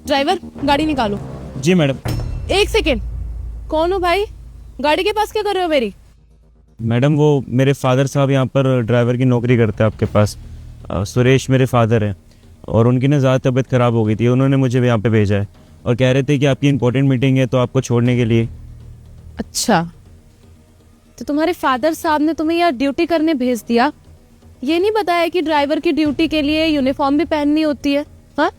Driver गाड़ी निकालो। जी madam. एक सेकेंड, कौन हो भाई? गाड़ी के पास क्या कर रहे हो मेरी? मैडम वो मेरे फादर साहब यहाँ पर ड्राइवर की नौकरी करते हैं आपके पास। सुरेश मेरे फादर हैं और उनकी ना ज़्यादा तबीयत ख़राब हो गई थी, उन्होंने मुझे यहाँ पे भेजा है और कह रहे थे कि आपकी इंपॉर्टेंट मीटिंग है तो आपको छोड़ने के लिए। अच्छा, तो तुम्हारे फादर साहब ने तुम्हें यहाँ ड्यूटी करने भेज दिया? ये नहीं बताया कि ड्राइवर की ड्यूटी के लिए यूनिफॉर्म भी पहननी होती है? हाँ,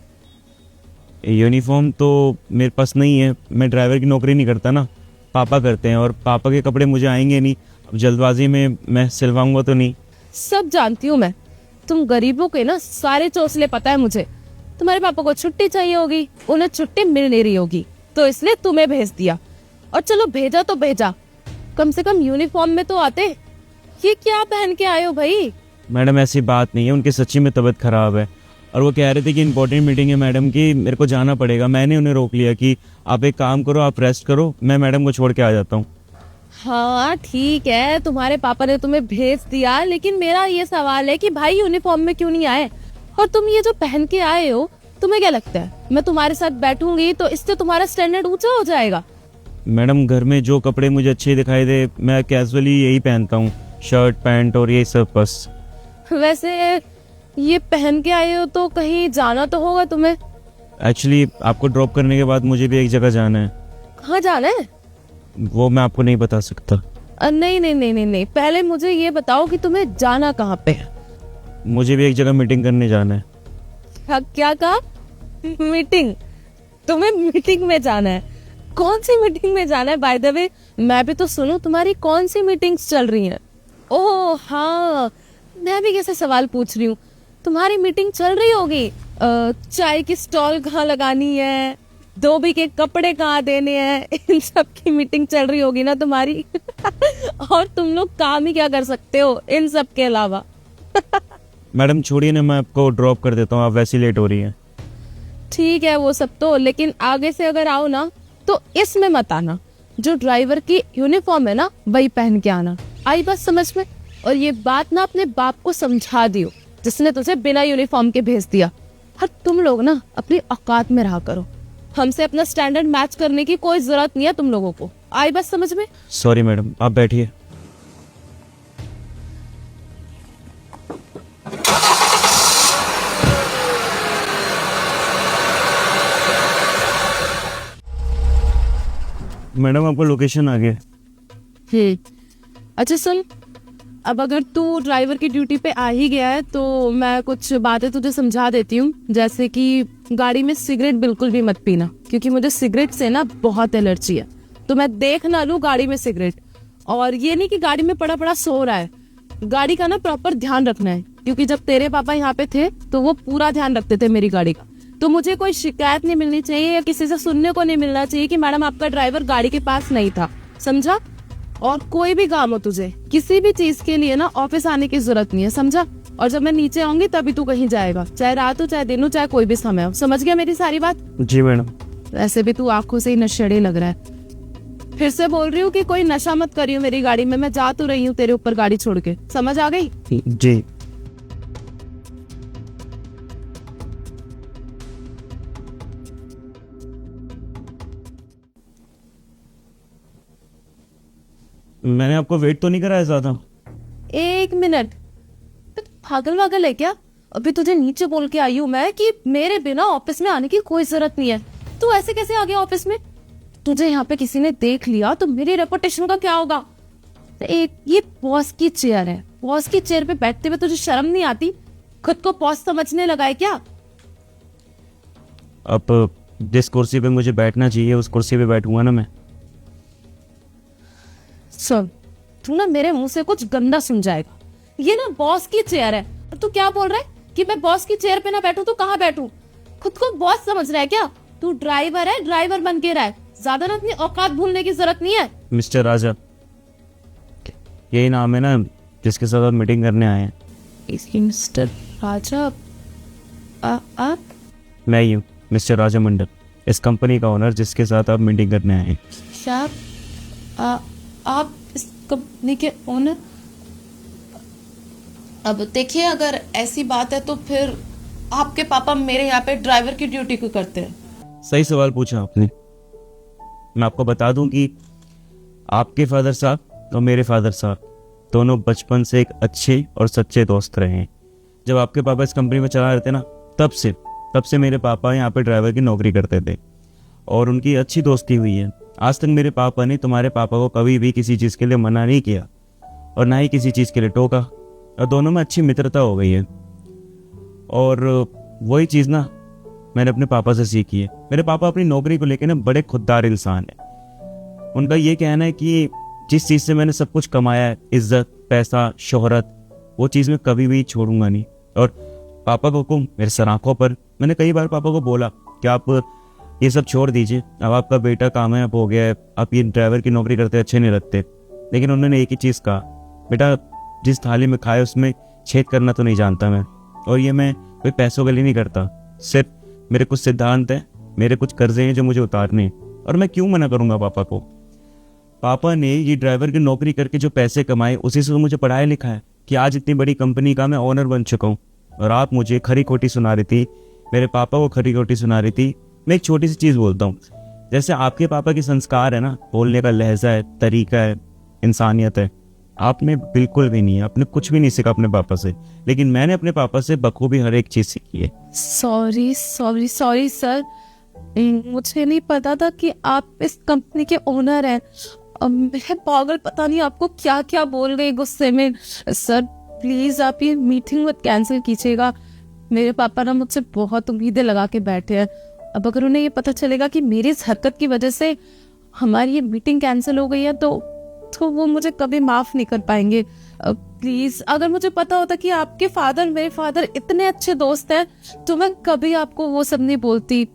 यूनिफॉर्म तो मेरे पास नहीं है, मैं ड्राइवर की नौकरी नहीं करता ना, पापा करते हैं और पापा के कपड़े मुझे आएंगे नहीं। अब जल्दबाजी में मैं सिलवाऊंगा तो नहीं। सब जानती हूँ मैं, तुम गरीबों के ना सारे चौसले पता है मुझे। तुम्हारे पापा को छुट्टी चाहिए होगी, उन्हें छुट्टी मिल नहीं रही होगी, तो इसलिए तुम्हें भेज दिया। और चलो भेजा तो भेजा, कम से कम यूनिफॉर्म में तो आते। ये क्या पहन के आए हो भाई? मैडम ऐसी बात नहीं है, उनकी सच्ची में तबीयत ख़राब है और वो कह रहे थे कि इंपॉर्टेंट मीटिंग है मैडम की, मेरे को जाना पड़ेगा। मैंने उन्हें रोक लिया कि आप एक काम करो, आप रेस्ट करो, मैं मैडम को छोड़ के आ जाता हूँ। हाँ ठीक है, तुम्हारे पापा ने तुम्हें भेज दिया, लेकिन मेरा ये सवाल है कि भाई यूनिफॉर्म में क्यों नहीं आए? और तुम ये जो पहन के आए हो, तुम्हें क्या लगता है मैं तुम्हारे साथ बैठूंगी तो इससे तुम्हारा स्टैंडर्ड ऊंचा हो जाएगा? मैडम घर में जो कपड़े मुझे अच्छे दिखाई दे मैं कैजुअली यही पहनता हूँ, शर्ट पैंट और ये सब बस। वैसे ये पहन के आए हो तो कहीं जाना तो होगा तुम्हें? एक्चुअली आपको ड्रॉप करने के बाद मुझे भी एक जगह जाना है। कहाँ जाना है? वो मैं आपको नहीं बता सकता। नहीं नहीं नहीं नहीं नहीं, पहले मुझे ये बताओ कि तुम्हें जाना कहाँ पे है? मुझे भी एक जगह मीटिंग करने जाना है। क्या कहा? मीटिंग? तुम्हें मीटिंग में जाना है? कौन सी मीटिंग में जाना है बाय द वे? मैं भी तो सुनूं तुम्हारी कौन सी मीटिंग्स चल रही हैं। ओह हाँ, मैं भी कैसे सवाल पूछ रही हूँ। तुम्हारी मीटिंग चल रही होगी, चाय की स्टॉल कहाँ लगानी है, धोबी के कपड़े कहाँ देने हैं, इन सब की मीटिंग चल रही होगी ना तुम्हारी। और तुम लोग काम ही क्या कर सकते हो इन सब के अलावा? मैडम छोड़िए ना, मैं आपको ड्रॉप कर देता हूँ, आप वैसे लेट हो रही हैं। ठीक है वो सब तो, लेकिन आगे से अगर आओ ना तो इसमें मत आना। जो ड्राइवर की यूनिफॉर्म है ना वही पहन के आना। आई बात समझ में? और ये बात ना अपने बाप को समझा दियो जिसने तुझे बिना यूनिफॉर्म के भेज दिया। और तुम लोग ना अपनी औकात में रहा करो, हमसे अपना स्टैंडर्ड मैच करने की कोई जरूरत नहीं है तुम लोगों को। आई बात समझ में? सॉरी मैडम, आप बैठिए। मैडम आपको लोकेशन आ गया। अच्छा सुन, अब अगर तू ड्राइवर की ड्यूटी पे आ ही गया है तो मैं कुछ बातें तुझे समझा देती हूँ। जैसे कि गाड़ी में सिगरेट बिल्कुल भी मत पीना, क्योंकि मुझे सिगरेट से ना बहुत एलर्जी है। तो मैं देख ना लूँ गाड़ी में सिगरेट। और ये नहीं कि गाड़ी में पड़ा पड़ा सो रहा है, गाड़ी का ना प्रॉपर ध्यान रखना है, क्योंकि जब तेरे पापा यहाँ पे थे तो वो पूरा ध्यान रखते थे मेरी गाड़ी का। तो मुझे कोई शिकायत नहीं मिलनी चाहिए या किसी से सुनने को नहीं मिलना चाहिए कि मैडम आपका ड्राइवर गाड़ी के पास नहीं था, समझा? और कोई भी काम हो तुझे किसी भी चीज के लिए ना ऑफिस आने की जरूरत नहीं है, समझा? और जब मैं नीचे आऊंगी तभी तू कहीं जाएगा, चाहे रात हो चाहे दिन हो चाहे कोई भी समय हो। समझ गया मेरी सारी बात? जी मैडम। ऐसे भी तू आंखों से ही नशेड़ी लग रहा है। फिर से बोल रही हूँ कि कोई नशा मत करियो मेरी गाड़ी में, मैं जा तो रही हूँ तेरे ऊपर गाड़ी छोड़ के। समझ आ गई? जी। मैंने आपको वेट तो नहीं कराया ज्यादा? एक मिनट, तो पागल वागल है क्या? अभी तुझे नीचे बोल के आई हूँ मैं कि मेरे बिना ऑफिस में आने की कोई जरूरत नहीं है। तू ऐसे कैसे आ गया ऑफिस में? तुझे यहाँ पे किसी ने देख लिया तो मेरी रेपुटेशन का क्या होगा? एक ये बॉस की चेयर है, बॉस की चेयर पे बैठते हुए तुझे शर्म नहीं आती? खुद को बॉस समझने लगा है क्या? अब जिस कुर्सी पे मुझे बैठना चाहिए उस कुर्सी पे बैठूंगा ना मैं। सुन, तू ना मेरे मुंह से कुछ गंदा सुन जाएगा। ये ना बॉस की चेयर है और तू क्या बोल रहा है कि मैं बॉस की चेयर पे ना बैठूं तो कहाँ बैठूं? खुद को बॉस समझ रहा है क्या? तू ड्राइवर है, ड्राइवर बन के रहा है, ज्यादा ना अपनी औकात भूलने की जरूरत नहीं है। मिस्टर राजा, यही नाम है ना जिसके साथ आप मीटिंग करने आए हैं? इसकी मिस्टर राजा? आप? मैं ही हूँ मिस्टर राजा मंडल, इस कंपनी का ओनर जिसके साथ आप मीटिंग करने आए हैं। क्या आप इस कंपनी के ओनर? अब देखिए, अगर ऐसी बात है तो फिर आपके पापा मेरे यहाँ पे ड्राइवर की ड्यूटी क्यों करते हैं? सही सवाल पूछा आपने। मैं आपको बता दूं कि आपके फादर साहब और मेरे फादर साहब दोनों बचपन से एक अच्छे और सच्चे दोस्त रहे हैं। जब आपके पापा इस कंपनी में चला रहे थे ना, तब से मेरे पापा यहाँ पे ड्राइवर की नौकरी करते थे और उनकी अच्छी दोस्ती हुई है। आज तक मेरे पापा ने तुम्हारे पापा को कभी भी किसी चीज़ के लिए मना नहीं किया और ना ही किसी चीज़ के लिए टोका, और दोनों में अच्छी मित्रता हो गई है। और वही चीज़ ना मैंने अपने पापा से सीखी है। मेरे पापा अपनी नौकरी को लेकर ना बड़े खुददार इंसान है। उनका ये कहना है कि जिस चीज़ से मैंने सब कुछ कमाया है, इज्जत, पैसा, शोहरत, वो चीज़ मैं कभी भी छोड़ूंगा नहीं। और पापा को हुक्म मेरे सर आंखों पर। मैंने कई बार पापा को बोला कि आप ये सब छोड़ दीजिए, अब आपका बेटा कामयाब हो गया है, आप ये ड्राइवर की नौकरी करते अच्छे नहीं लगते। लेकिन उन्होंने एक ही चीज़ कहा, बेटा जिस थाली में खाए उसमें छेद करना तो नहीं जानता मैं, और ये मैं कोई पैसों के लिए नहीं करता। सिर्फ मेरे कुछ सिद्धांत हैं, मेरे कुछ कर्जे हैं जो मुझे उतारने हैं, और मैं क्यों मना करूँगा पापा को। पापा ने ये ड्राइवर की नौकरी करके जो पैसे कमाए उसी से तो मुझे पढ़ाया लिखा है कि आज इतनी बड़ी कंपनी का मैं ओनर बन चुका हूँ। और आप मुझे खरी खोटी सुना रही थी, मेरे पापा को खरी खोटी सुना रही थी। मैं एक छोटी सी चीज़ बोलता हूँ, जैसे आपके पापा की संस्कार है ना, बोलने का लहजा है, तरीका है, इंसानियत है, आप में बिल्कुल भी नहीं है। आपने कुछ भी नहीं सीखा अपने पापा से, लेकिन मैंने अपने पापा से बखूबी हर एक चीज़ सीखी है। सॉरी सॉरी सॉरी सर, मुझे नहीं पता था कि आप इस कंपनी के ओनर हैं। मैं पागल पता नहीं आपको क्या क्या बोल गई गुस्से में। सर प्लीज आप ये मीटिंग मत कैंसिल कीजिएगा। मेरे पापा ना मुझसे बहुत उम्मीदें लगा के बैठे हैं। अब अगर उन्हें ये पता चलेगा कि मेरी इस हरकत की वजह से हमारी ये मीटिंग कैंसिल हो गई है तो वो मुझे कभी माफ नहीं कर पाएंगे। प्लीज, अगर मुझे पता होता कि आपके फादर मेरे फादर इतने अच्छे दोस्त हैं तो मैं कभी आपको वो सब नहीं बोलती।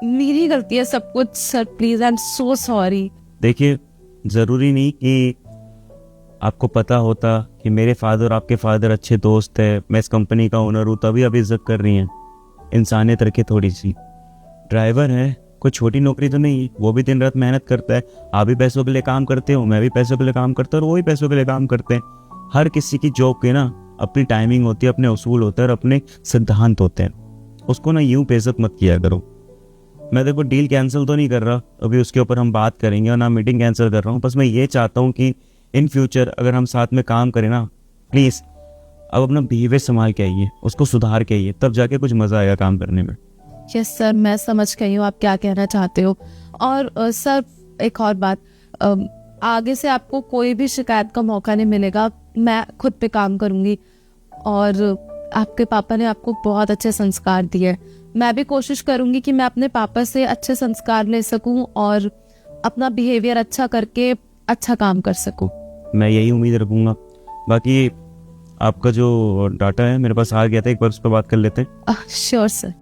मेरी गलती है सब कुछ sir, please I am so sorry. देखिए, ज़रूरी नहीं कि आपको पता होता कि मेरे फादर और आपके फादर अच्छे दोस्त हैं, मैं इस कंपनी का ओनर हूँ, तभी आप इज्जत कर रही हैं। इंसानियत रखे थोड़ी सी। ड्राइवर है, कोई छोटी नौकरी तो नहीं है, वो भी दिन रात मेहनत करता है। आप भी पैसों के लिए काम करते हो, मैं भी पैसों के लिए काम करता हूँ, और वो भी पैसों के लिए काम करते हैं। हर किसी की जॉब के ना अपनी टाइमिंग होती है, अपने उसूल होते हैं और अपने सिद्धांत होते हैं। उसको ना यूं बेइज्जत मत किया करो। मैं देखो डील कैंसिल तो नहीं कर रहा, अभी उसके ऊपर हम बात करेंगे, और ना मीटिंग कैंसिल कर रहा हूँ। बस मैं ये चाहता हूँ कि इन फ्यूचर अगर हम साथ में काम करें ना, प्लीज़ अब अपना बिहेवियर संभाल के आइए, उसको सुधार के आइए, तब जाके कुछ मज़ा आएगा काम करने में। यस सर, मैं समझ गई हूँ आप क्या कहना चाहते हो। और सर एक और बात, आगे से आपको कोई भी शिकायत का मौका नहीं मिलेगा। मैं खुद पे काम करूँगी। और आपके पापा ने आपको बहुत अच्छे संस्कार दिए। मैं भी कोशिश करूँगी कि मैं अपने पापा से अच्छे संस्कार ले सकूँ और अपना बिहेवियर अच्छा करके अच्छा काम कर सकूँ। मैं यही उम्मीद रखूँगा। बाकी आपका जो डाटा है मेरे पास आ गया था, एक बार उस पर बात कर लेते हैं। Sure sir.